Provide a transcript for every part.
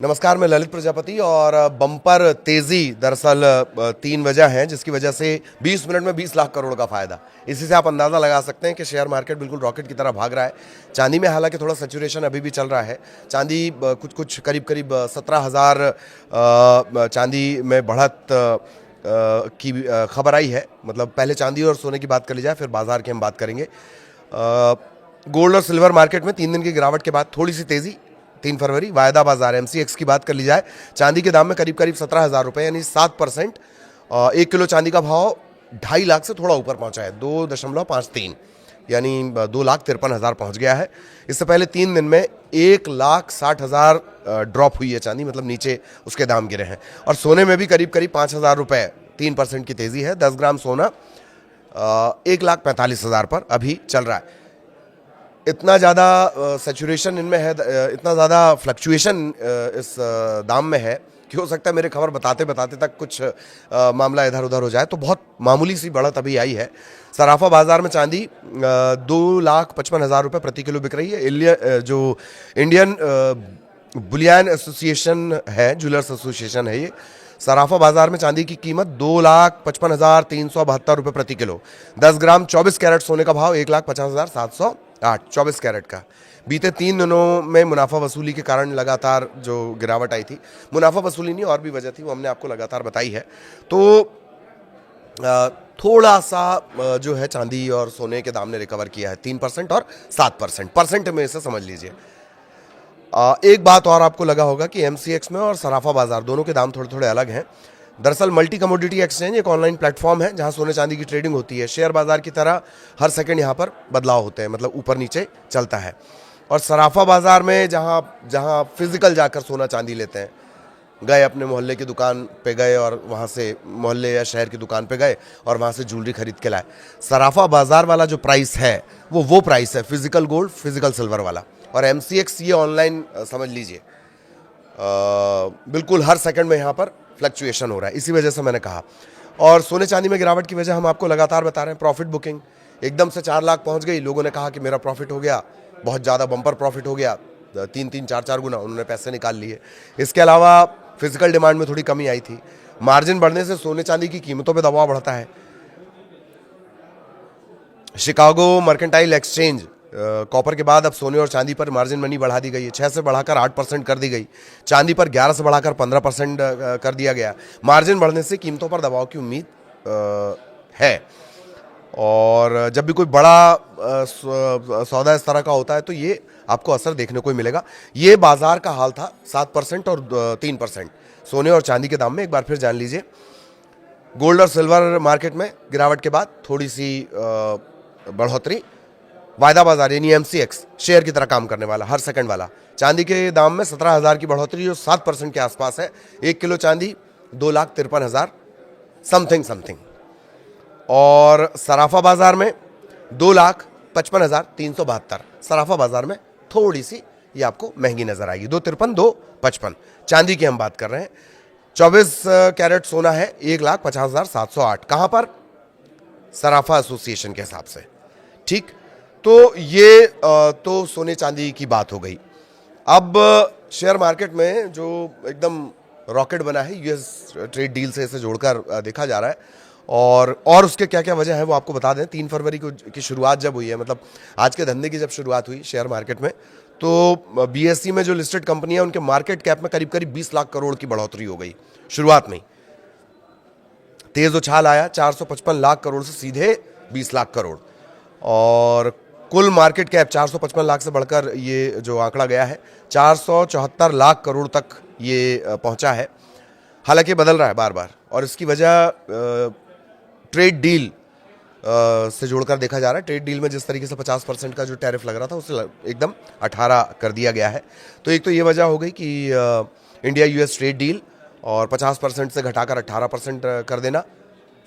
नमस्कार, मैं ललित प्रजापति और बम्पर तेजी दरअसल 3 वजह हैं जिसकी वजह से 20 मिनट में 20 लाख करोड़ का फायदा। इसी से आप अंदाज़ा लगा सकते हैं कि शेयर मार्केट बिल्कुल रॉकेट की तरह भाग रहा है। चांदी में हालांकि थोड़ा सैचुरेशन अभी भी चल रहा है। चांदी कुछ करीब 17,000 चांदी में बढ़त की खबर आई है। मतलब पहले चांदी और सोने की बात कर ली जाए, फिर बाजार की हम बात करेंगे। गोल्ड और सिल्वर मार्केट में 3 दिन की गिरावट के बाद थोड़ी सी तेजी। 3 फरवरी वायदा बाजार MCX की बात कर ली जाए, चांदी के दाम में करीब 17,000 रुपये यानी 7%। 1 किलो चांदी का भाव 2.5 लाख से थोड़ा ऊपर पहुंचा है, 2.53 यानी 2,53,000 पहुंच गया है। इससे पहले 3 दिन में 1,60,000 ड्रॉप हुई है चांदी, मतलब नीचे उसके दाम गिरे हैं। और सोने में भी करीब 5,000 रुपये, 3% की तेजी है। 10 ग्राम सोना 1,45,000 पर अभी चल रहा है। इतना ज़्यादा सैचुरेशन इनमें है, इतना ज़्यादा फ्लक्चुएशन इस दाम में है कि हो सकता है मेरे खबर बताते बताते तक कुछ मामला इधर उधर हो जाए। तो बहुत मामूली सी बढ़त अभी आई है। सराफा बाजार में चांदी 2,55,000 रुपये प्रति किलो बिक रही है। जो इंडियन बुलियन एसोसिएशन है, ज्वेलर्स एसोसिएशन है, ये सराफा बाजार में चांदी की कीमत 2,55,372 रुपये प्रति किलो। 10 ग्राम 24 कैरेट सोने का भाव 1,50,708, 24 कैरेट का। बीते 3 दिनों में मुनाफा वसूली के कारण लगातार जो गिरावट आई थी, मुनाफा वसूली नहीं और भी वजह थी, वो हमने आपको लगातार बताई है। तो थोड़ा सा जो है चांदी और सोने के दाम ने रिकवर किया है, 3% और 7%। परसेंट में इसे समझ लीजिए। एक बात और आपको लगा होगा कि MCX में और सराफा बाजार दोनों के दाम थोड़े थोड़े अलग हैं। दरअसल मल्टी कमोडिटी एक्सचेंज एक ऑनलाइन प्लेटफॉर्म है जहां सोने चांदी की ट्रेडिंग होती है। शेयर बाजार की तरह हर सेकंड यहां पर बदलाव होते हैं, मतलब ऊपर नीचे चलता है। और सराफा बाजार में जहां जहां फिजिकल जाकर सोना चांदी लेते हैं, गए अपने मोहल्ले की दुकान पे गए और वहाँ से मोहल्ले या शहर की दुकान पे गए और वहाँ से ज्वेलरी खरीद के लाए। सराफा बाजार वाला जो प्राइस है वो प्राइस है फिजिकल गोल्ड फिजिकल सिल्वर वाला। और MCX ये ऑनलाइन समझ लीजिए, बिल्कुल हर सेकंड में यहाँ पर फ्लक्चुएशन हो रहा है। इसी वजह से मैंने कहा। और सोने चांदी में गिरावट की वजह हम आपको लगातार बता रहे हैं। प्रॉफिट बुकिंग एकदम से 4 लाख पहुँच गई। लोगों ने कहा कि मेरा प्रॉफिट हो गया, बहुत ज़्यादा बम्पर प्रॉफिट हो गया, 3-3, 4-4 गुना उन्होंने पैसे निकाल लिए। इसके अलावा फिजिकल डिमांड में थोड़ी कमी आई थी। मार्जिन बढ़ने से सोने चांदी की कीमतों पर दबाव बढ़ता है। शिकागो मर्केंटाइल एक्सचेंज कॉपर के बाद अब सोने और चांदी पर मार्जिन मनी बढ़ा दी गई है। 6 से बढ़ाकर 8% कर दी गई। चांदी पर 11 से बढ़ाकर 15% कर दिया गया। मार्जिन बढ़ने से कीमतों पर दबाव की उम्मीद है। और जब भी कोई बड़ा सौदा इस तरह का होता है तो ये आपको असर देखने को ही मिलेगा। ये बाजार का हाल था। 7% और 3% सोने और चांदी के दाम में। एक बार फिर जान लीजिए, गोल्ड और सिल्वर मार्केट में गिरावट के बाद थोड़ी सी बढ़ोतरी। वायदा बाजार यानी MCX शेयर की तरह काम करने वाला, हर सेकंड वाला, चांदी के दाम में 17,000 की बढ़ोतरी जो 7% के आसपास है। 1 किलो चांदी 2,53,000 समथिंग। और सराफा बाजार में 2,55,372। सराफा बाजार में थोड़ी सी ये आपको महंगी नजर आएगी, 2,53, 2,55। चांदी की हम बात कर रहे हैं। 24 कैरेट सोना है 1,50,708। कहां पर? सराफा एसोसिएशन के हिसाब से। ठीक, तो ये तो सोने चांदी की बात हो गई। अब शेयर मार्केट में जो एकदम रॉकेट बना है, US ट्रेड डील से इसे जोड़कर देखा जा रहा है। और उसके क्या क्या वजह है वो आपको बता दें। 3 फरवरी की शुरुआत जब हुई है, मतलब आज के धंधे की जब शुरुआत हुई शेयर मार्केट में, तो BSE में जो लिस्टेड कंपनी है उनके मार्केट कैप में करीब 20 लाख करोड़ की बढ़ोतरी हो गई। शुरुआत में तेज उछाल आया, 455 लाख करोड़ से सीधे 20 लाख करोड़। और कुल मार्केट कैप 455 लाख से बढ़कर ये जो आंकड़ा गया है 474 लाख करोड़ तक ये पहुंचा है। हालांकि बदल रहा है बार बार, और इसकी वजह ट्रेड डील से जोड़कर देखा जा रहा है। ट्रेड डील में जिस तरीके से 50% का जो टैरिफ लग रहा था उसे एकदम 18 कर दिया गया है। तो एक तो ये वजह हो गई कि इंडिया US ट्रेड डील, और 50% से घटाकर 18% कर देना।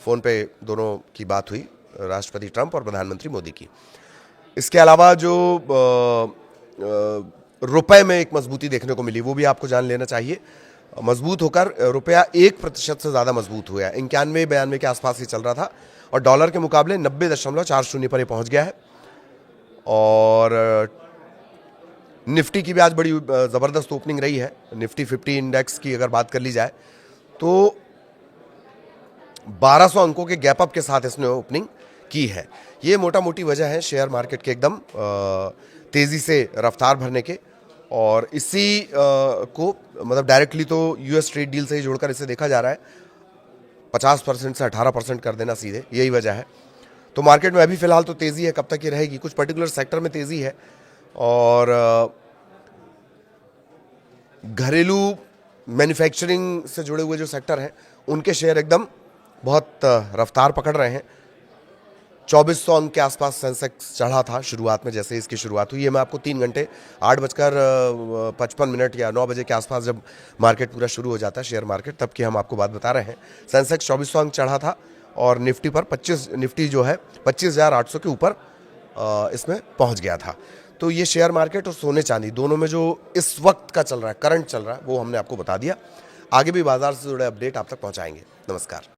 फ़ोन पे दोनों की बात हुई, राष्ट्रपति ट्रंप और प्रधानमंत्री मोदी की। इसके अलावा जो रुपए में एक मजबूती देखने को मिली वो भी आपको जान लेना चाहिए। मजबूत होकर रुपया 1% से ज़्यादा मजबूत हुआ है। 91-92 के आसपास ही चल रहा था, और डॉलर के मुकाबले 90.40 पर ये पहुंच गया है। और निफ्टी की भी आज बड़ी ज़बरदस्त ओपनिंग रही है। निफ्टी 50 इंडेक्स की अगर बात कर ली जाए तो 1200 अंकों के गैप अप के साथ इसने ओपनिंग की है। ये मोटा मोटी वजह है शेयर मार्केट के एकदम तेज़ी से रफ्तार भरने के, और इसी को मतलब डायरेक्टली तो यूएस ट्रेड डील से ही जोड़कर इसे देखा जा रहा है। 50% से 18% कर देना सीधे, यही वजह है। तो मार्केट में अभी फिलहाल तो तेज़ी है, कब तक ये रहेगी, कुछ पर्टिकुलर सेक्टर में तेज़ी है, और घरेलू मैन्युफैक्चरिंग से जुड़े हुए जो सेक्टर हैं उनके शेयर एकदम बहुत रफ्तार पकड़ रहे हैं। 2400 अंक के आसपास सेंसेक्स चढ़ा था शुरुआत में, जैसे इसकी शुरुआत हुई है। मैं आपको 3 घंटे 8:55 या 9 बजे के आसपास जब मार्केट पूरा शुरू हो जाता है शेयर मार्केट, तब की हम आपको बात बता रहे हैं। सेंसेक्स 2400 अंक चढ़ा था और निफ्टी पर 25 निफ्टी जो है 25,800 के ऊपर इसमें पहुंच गया था। तो ये शेयर मार्केट और सोने चांदी दोनों में जो इस वक्त का चल रहा है, करंट चल रहा है, वो हमने आपको बता दिया। आगे भी बाजार से जुड़े अपडेट आप तक पहुंचाएंगे। नमस्कार।